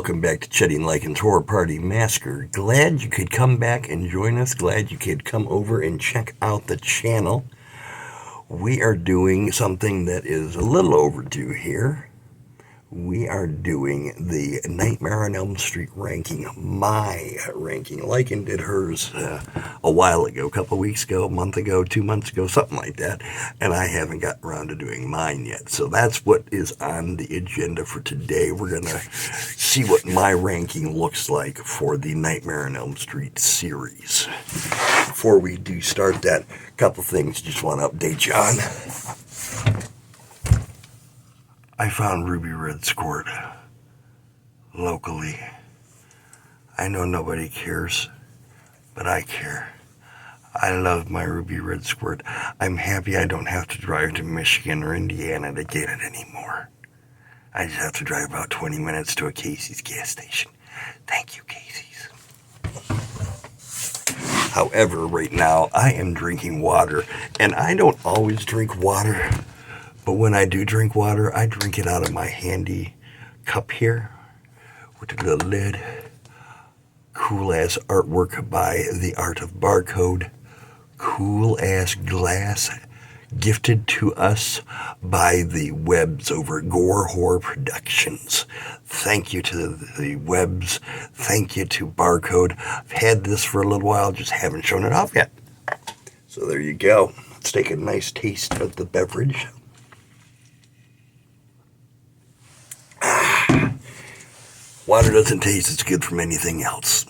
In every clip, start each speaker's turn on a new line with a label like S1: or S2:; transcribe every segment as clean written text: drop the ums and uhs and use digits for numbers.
S1: welcome back to Chety and Lycan's Horror Party Massacre. Glad you could come back and join us. Glad you could come over and check out the channel. We are doing something that is a little overdue here. We are doing the Nightmare on Elm Street ranking, my ranking. Lycan did hers a while ago, a couple weeks ago, a month ago, 2 months ago, something like that. And I haven't gotten around to doing mine yet. So that's what is on the agenda for today. We're going to see what my ranking looks like for the Nightmare on Elm Street series. Before we do start that, a couple things just want to update you on. I found Ruby Red Squirt locally. I know nobody cares, but I care. I love my Ruby Red Squirt. I'm happy I don't have to drive to Michigan or Indiana to get it anymore. I just have to drive about 20 minutes to a Casey's gas station. Thank you, Casey's. However, right now I am drinking water, and I don't always drink water. But when I do drink water, I drink it out of my handy cup here with the little lid. Cool-ass artwork by The Art of Barcode. Cool-ass glass gifted to us by the Webs over at Gore Horror Productions. Thank you to the Webs. Thank you to Barcode. I've had this for a little while, just haven't shown it off yet. So there you go. Let's take a nice taste of the beverage. Water doesn't taste as good from anything else.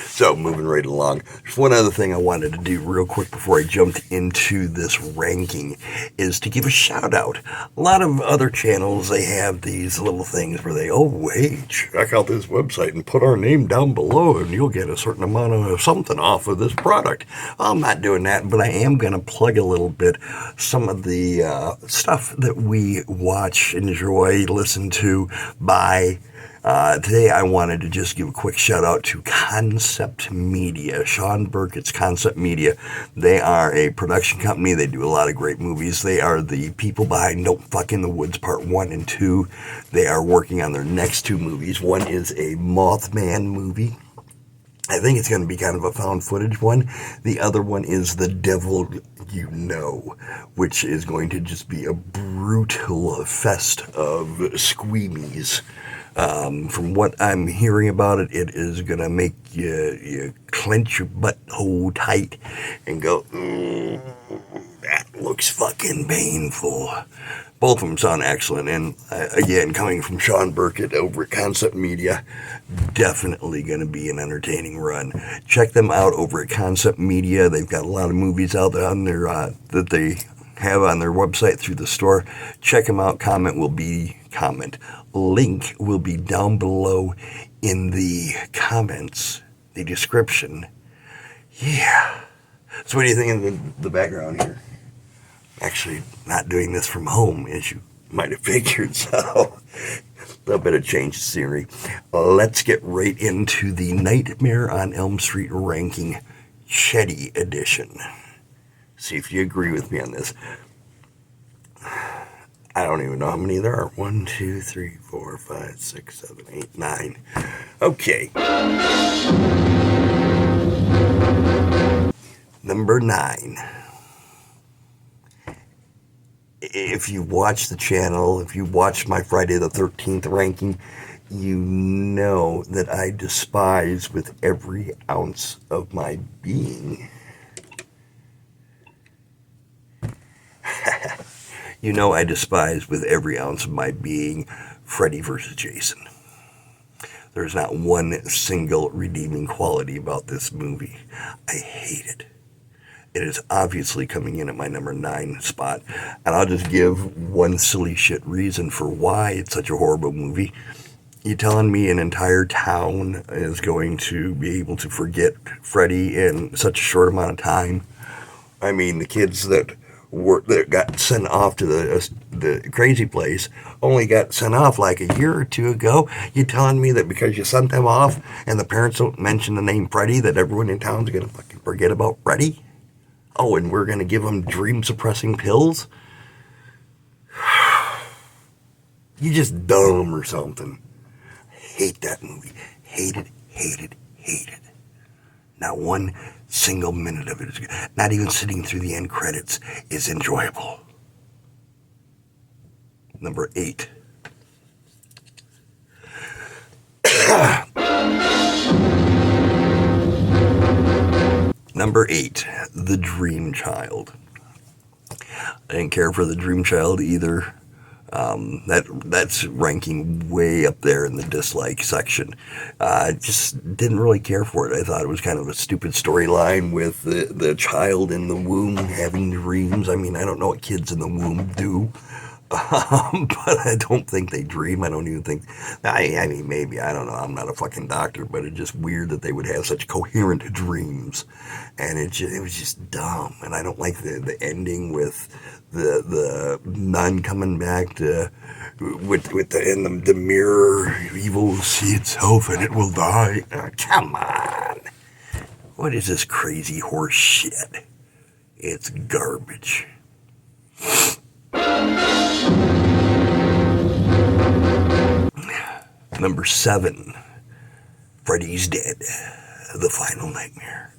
S1: So, moving right along. There's one other thing I wanted to do real quick before I jumped into this ranking, is to give a shout out. A lot of other channels, they have these little things where they, oh, hey, check out this website and put our name down below and you'll get a certain amount of something off of this product. Well, I'm not doing that, but I am going to plug a little bit some of the stuff that we watch, enjoy, listen to, buy. Today I wanted to just give a quick shout out to Concept Media, Sean Burkett's Concept Media. They are a production company. They do a lot of great movies. They are the people behind Don't Fuck in the Woods Part 1 and 2. They are working on their next two movies. One is a Mothman movie. I think it's going to be kind of a found footage one. The other one is The Devil You Know, which is going to just be a brutal fest of squeamies. From what I'm hearing about it, it is going to make you clench your butthole tight and go, that looks fucking painful. Both of them sound excellent, and again, coming from Sean Burkett over at Concept Media, definitely going to be an entertaining run. Check them out over at Concept Media. They've got a lot of movies out there on their that they have on their website through the store. Check them out. Link will be down below in the comments, the description. Yeah. So what do you think of the background here? Actually not doing this from home, as you might have figured, so a little bit of change of scenery. Let's get right into the Nightmare on Elm Street ranking, Chety edition. See if you agree with me on this. I don't even know how many there are. 1, 2, 3, 4, 5, 6, 7, 8, 9. Okay. Number 9. If you watch the channel, if you watch my Friday the 13th ranking, you know that I despise with every ounce of my being. You know I despise with every ounce of my being Freddy versus Jason. There's not one single redeeming quality about this movie. I hate it. It is obviously coming in at my number 9 spot. And I'll just give one silly shit reason for why it's such a horrible movie. You telling me an entire town is going to be able to forget Freddy in such a short amount of time? I mean, the kids that got sent off to the crazy place only got sent off like a year or two ago. You telling me that because you sent them off and the parents don't mention the name Freddy, that everyone in town's going to fucking forget about Freddy? Oh, and we're going to give them dream-suppressing pills? You just dumb or something. hate that movie. Hated, hated, hated. Not one single minute of it is good. Not even sitting through the end credits is enjoyable. Number 8. Number 8, The Dream Child. I didn't care for The Dream Child either. That's ranking way up there in the dislike section. I just didn't really care for it. I thought it was kind of a stupid storyline with the child in the womb having dreams. I mean, I don't know what kids in the womb do. But I don't think they dream. I don't even think, I mean, maybe, I don't know. I'm not a fucking doctor, but it's just weird that they would have such coherent dreams. And it was just dumb. And I don't like the ending with the nun coming back to, with the mirror, evil will see itself and it will die. Come on. What is this crazy horse shit? It's garbage. Number 7, Freddy's Dead, The Final Nightmare.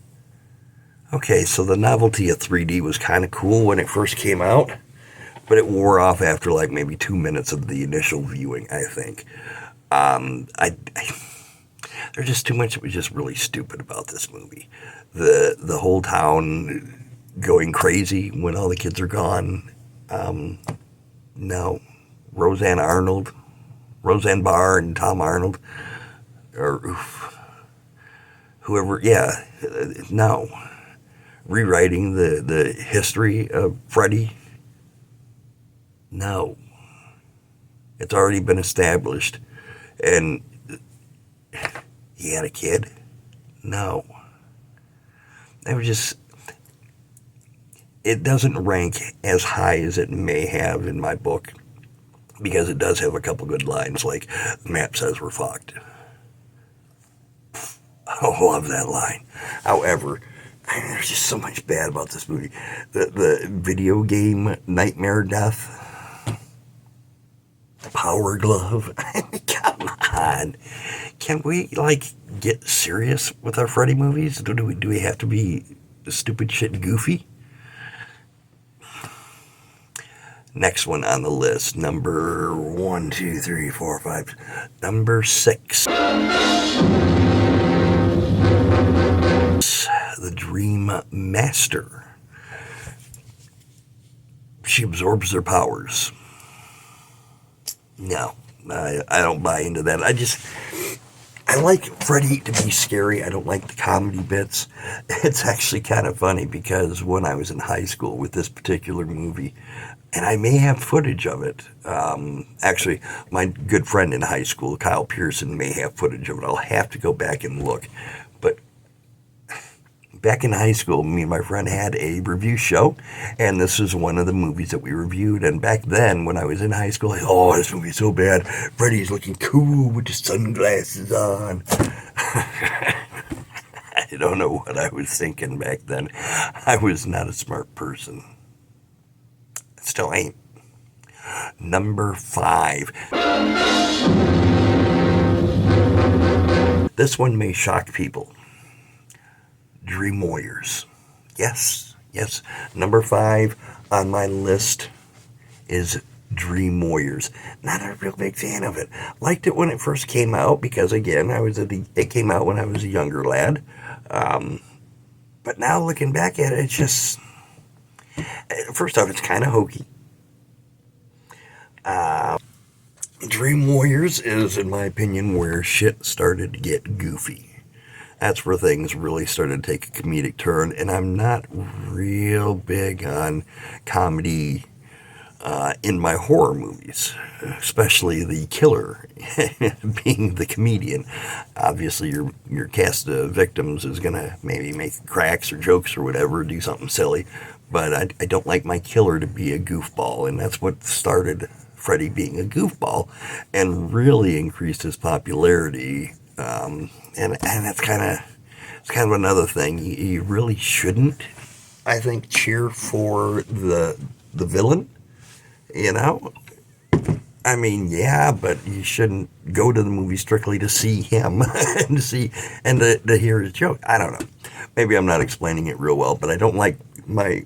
S1: Okay, so the novelty of 3D was kind of cool when it first came out, but it wore off after like maybe 2 minutes of the initial viewing, I think. There's just too much that was just really stupid about this movie. The whole town going crazy when all the kids are gone. No. Roseanne Barr and Tom Arnold, or whoever, yeah, no. Rewriting the history of Freddy, no. It's already been established, and he had a kid, no. It was just, it doesn't rank as high as it may have in my book, because it does have a couple good lines, like, the map says we're fucked. I love that line. However, there's just so much bad about this movie. The video game Nightmare Death, Power Glove. Come on. Can we, like, get serious with our Freddy movies? Do we have to be stupid shit goofy? Next one on the list, number 1, 2, 3, 4, 5. Number 6. The Dream Master. She absorbs their powers. No, I don't buy into that. I like Freddy to be scary. I don't like the comedy bits. It's actually kind of funny because when I was in high school with this particular movie, and I may have footage of it. Actually, my good friend in high school, Kyle Pearson, may have footage of it. I'll have to go back and look. But back in high school, me and my friend had a review show, and this is one of the movies that we reviewed. And back then, when I was in high school, like, oh, this movie's so bad. Freddy's looking cool with his sunglasses on. I don't know what I was thinking back then. I was not a smart person. Still ain't. Number 5. This one may shock people. Dream Warriors. Yes. Number 5 on my list is Dream Warriors. Not a real big fan of it. Liked it when it first came out because, again, it came out when I was a younger lad. But now looking back at it, it's just... First off, it's kind of hokey. Dream Warriors is, in my opinion, where shit started to get goofy. That's where things really started to take a comedic turn, and I'm not real big on comedy in my horror movies, especially the killer being the comedian. Obviously, your cast of victims is going to maybe make cracks or jokes or whatever, do something silly, but I don't like my killer to be a goofball, and that's what started Freddy being a goofball and really increased his popularity. And that's kind of another thing. You really shouldn't, I think, cheer for the villain. You know, I mean, yeah, but you shouldn't go to the movie strictly to see him and to hear his joke. I don't know. Maybe I'm not explaining it real well, but I don't like my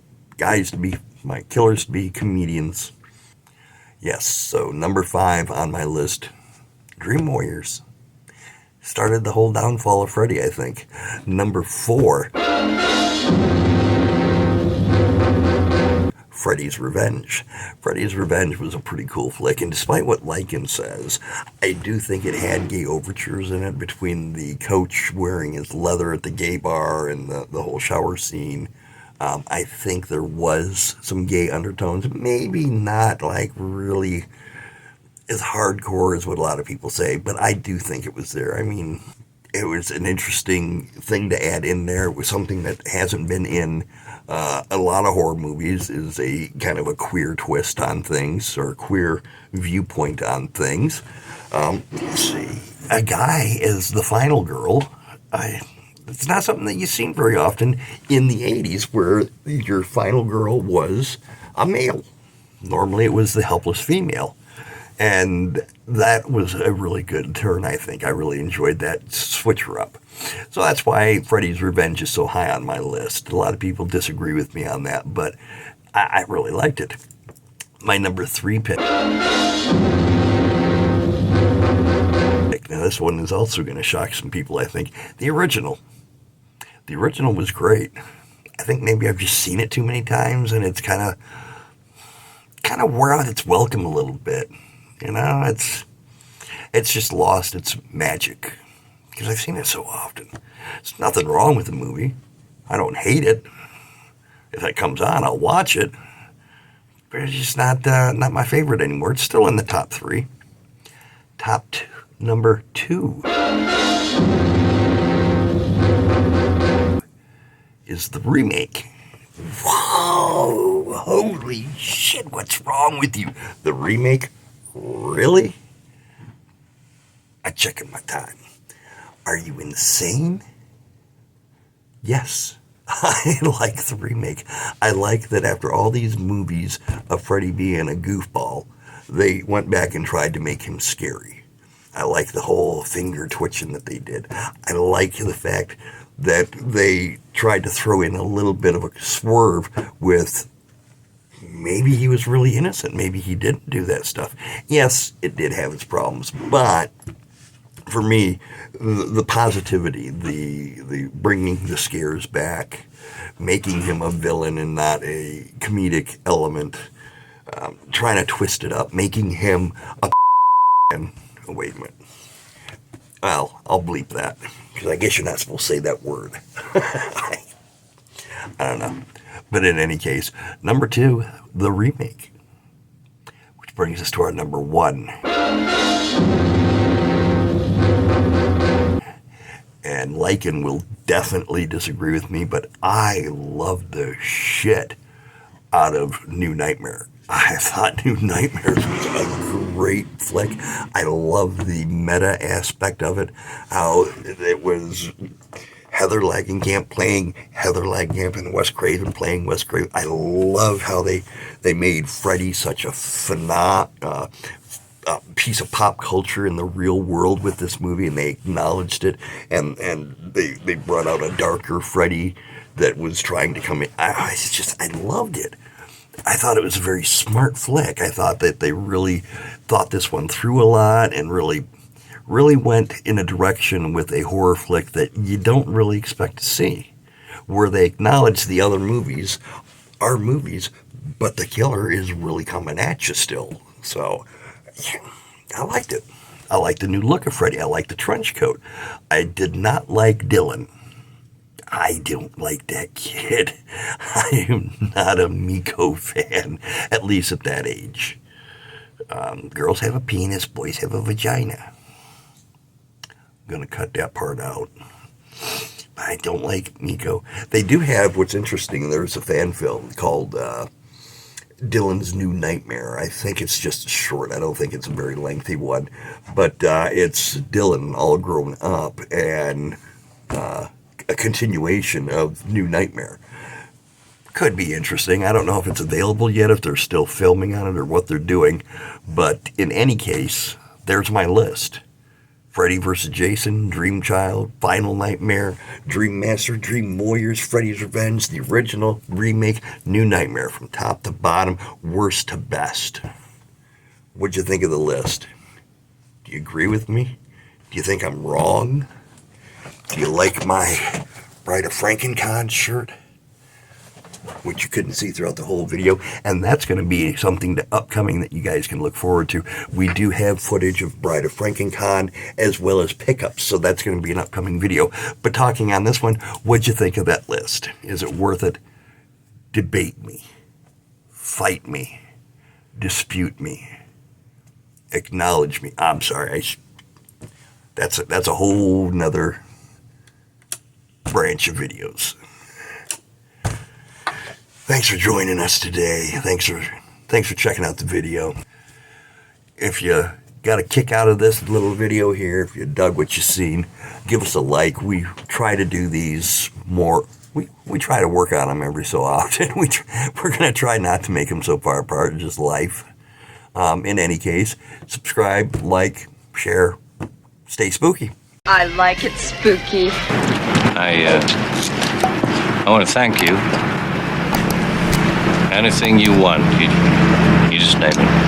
S1: killers to be comedians. Yes, so number 5 on my list, Dream Warriors. Started the whole downfall of Freddy, I think. Number 4, Freddy's Revenge. Freddy's Revenge was a pretty cool flick, and despite what Lycan says, I do think it had gay overtures in it between the coach wearing his leather at the gay bar and the whole shower scene. I think there was some gay undertones, maybe not like really as hardcore as what a lot of people say, but I do think it was there. I mean, it was an interesting thing to add in there. It was something that hasn't been in a lot of horror movies, is a kind of a queer twist on things, or a queer viewpoint on things. Let's see, a guy as the final girl. It's not something that you've seen very often in the 80s, where your final girl was a male. Normally it was the helpless female. And that was a really good turn, I think. I really enjoyed that switcher up. So that's why Freddy's Revenge is so high on my list. A lot of people disagree with me on that, but I really liked it. My number 3 pick. Now this one is also going to shock some people, I think. The original. The original was great. I think maybe I've just seen it too many times, and it's kind of wore out its welcome a little bit. You know, it's just lost its magic because I've seen it so often. There's nothing wrong with the movie. I don't hate it. If it comes on, I'll watch it. But it's just not my favorite anymore. It's still in the top 3. Number 2 is the remake. Whoa! Holy shit! What's wrong with you? The remake? Really? I'm checking my time. Are you insane? Yes. I like the remake. I like that after all these movies of Freddy being a goofball, they went back and tried to make him scary. I like the whole finger twitching that they did. I like the fact that they tried to throw in a little bit of a swerve with maybe he was really innocent. Maybe he didn't do that stuff. Yes, it did have its problems, but for me, the positivity, the bringing the scares back, making him a villain and not a comedic element, trying to twist it up, making him a and oh, wait a minute. Well, I'll bleep that, because I guess you're not supposed to say that word. I don't know. But in any case, number 2, the remake. Which brings us to our number 1. And Lycan will definitely disagree with me, but I love the shit out of New Nightmare. I thought New Nightmares was a great flick. I love the meta aspect of it. How it was Heather Langenkamp playing Heather Langenkamp and Wes Craven playing Wes Craven. I love how they made Freddy such a piece of pop culture in the real world with this movie, and they acknowledged it, and they brought out a darker Freddy that was trying to come in. I loved it. I thought it was a very smart flick. I thought that they really thought this one through a lot and really went in a direction with a horror flick that you don't really expect to see, where they acknowledge the other movies are movies, but the killer is really coming at you still. So, yeah, I liked it. I liked the new look of Freddy. I liked the trench coat. I did not like Dylan. I don't like that kid. I am not a Miko fan, at least at that age. Girls have a penis, boys have a vagina. I'm going to cut that part out. I don't like Miko. They do have, what's interesting, there's a fan film called Dylan's New Nightmare. I think it's just short. I don't think it's a very lengthy one. But it's Dylan all grown up and a continuation of New Nightmare. Could be interesting. I don't know if it's available yet, if they're still filming on it or what they're doing. But in any case, there's my list. Freddy vs. Jason, Dream Child, Final Nightmare, Dream Master, Dream Warriors, Freddy's Revenge, the original, remake, New Nightmare, from top to bottom, worst to best. What'd you think of the list? Do you agree with me? Do you think I'm wrong? Do you like my Bride of Frankenstein shirt, which you couldn't see throughout the whole video? And that's going to be something upcoming that you guys can look forward to. We do have footage of Bride of Frankenstein as well as pickups, so that's going to be an upcoming video. But talking on this one, what'd you think of that list? Is it worth it? Debate me, fight me, dispute me, acknowledge me. I'm sorry, that's a whole nother branch of videos. Thanks for joining us today. Thanks for checking out the video. If you got a kick out of this little video here, if you dug what you seen, give us a like. We try to do these more. We try to work on them every so often. We're going to try not to make them so far apart, just life. In any case, subscribe, like, share, stay spooky.
S2: I like it spooky.
S3: I want to thank you. Anything you want, you just name it.